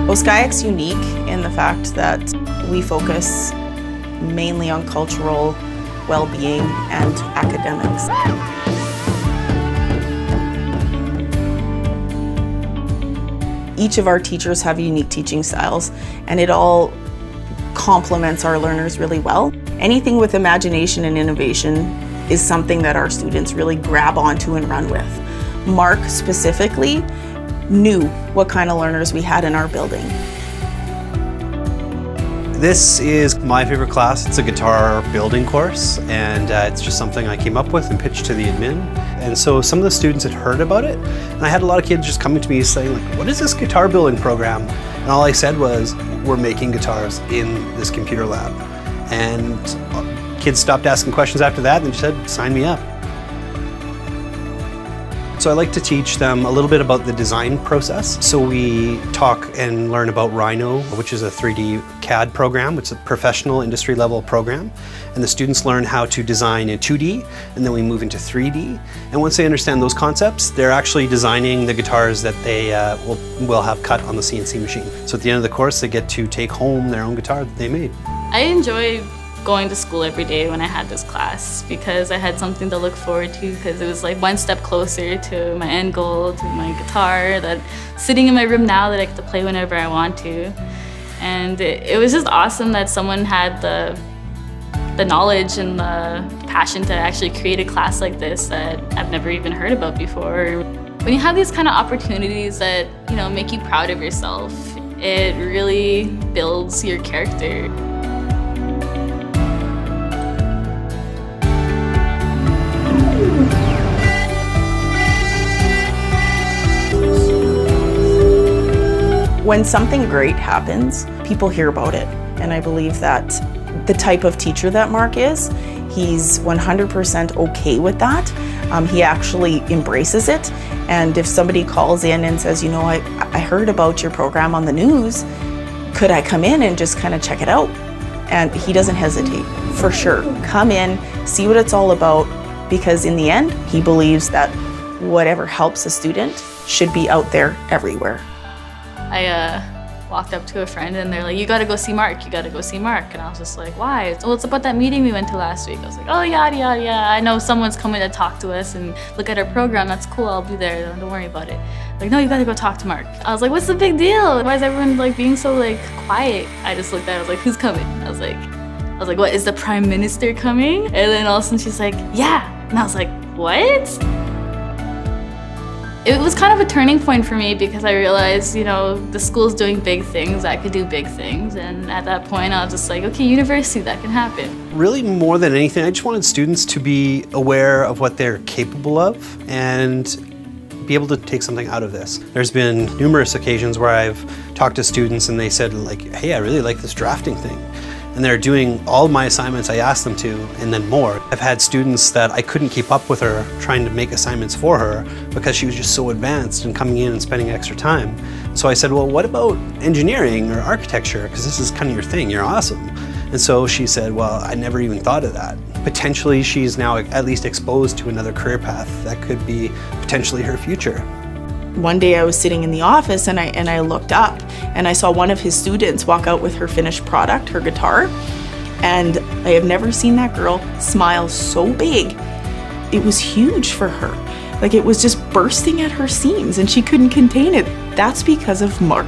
Oskayak's unique in the fact that we focus mainly on cultural well-being and academics. Each of our teachers have unique teaching styles, and it all complements our learners really well. Anything with imagination and innovation is something that our students really grab onto and run with. Marc specifically knew what kind of learners we had in our building. This is my favorite class. It's a guitar building course, and it's just something I came up with and pitched to the admin. And so some of the students had heard about it, and I had a lot of kids just coming to me saying, like, what is this guitar building program? And all I said was, we're making guitars in this computer lab. And kids stopped asking questions after that and said, sign me up. So I like to teach them a little bit about the design process. So we talk and learn about Rhino, which is a 3D CAD program. It's a professional industry level program. And the students learn how to design in 2D, and then we move into 3D. And once they understand those concepts, they're actually designing the guitars that they will have cut on the CNC machine. So at the end of the course, they get to take home their own guitar that they made. I enjoy going to school every day when I had this class because I had something to look forward to, because it was like one step closer to my end goal, to my guitar that's sitting in my room now that I get to play whenever I want to. And it was just awesome that someone had the knowledge and the passion to actually create a class like this that I've never even heard about before. When you have these kind of opportunities that, you know, make you proud of yourself, it really builds your character. When something great happens, people hear about it. And I believe that the type of teacher that Marc is, he's 100% okay with that. He actually embraces it. And if somebody calls in and says, you know, I heard about your program on the news, could I come in and just kind of check it out? And he doesn't hesitate, for sure. Come in, see what it's all about, because in the end, he believes that whatever helps a student should be out there everywhere. I walked up to a friend and they're like, you gotta go see Marc, you gotta go see Marc. And I was just like, why? Well, it's about that meeting we went to last week. I was like, oh, yada, yada, yeah. I know someone's coming to talk to us and look at our program. That's cool, I'll be there, don't worry about it. Like, no, you gotta go talk to Marc. I was like, what's the big deal? Why is everyone like being so like quiet? I just looked at her, I was like, who's coming? I was like, what, is the Prime Minister coming? And then all of a sudden she's like, yeah. And I was like, what? It was kind of a turning point for me because I realized, you know, the school's doing big things, I could do big things. And at that point, I was just like, okay, university, that can happen. Really, more than anything, I just wanted students to be aware of what they're capable of and be able to take something out of this. There's been numerous occasions where I've talked to students and they said, like, hey, I really like this drafting thing. And they're doing all of my assignments I asked them to, and then more. I've had students that I couldn't keep up with her trying to make assignments for her because she was just so advanced and coming in and spending extra time. So I said, well, what about engineering or architecture? Because this is kind of your thing, you're awesome. And so she said, well, I never even thought of that. Potentially she's now at least exposed to another career path that could be potentially her future. One day I was sitting in the office and I looked up and I saw one of his students walk out with her finished product, her guitar. And I have never seen that girl smile so big. It was huge for her. Like, it was just bursting at her seams and she couldn't contain it. That's because of Marc.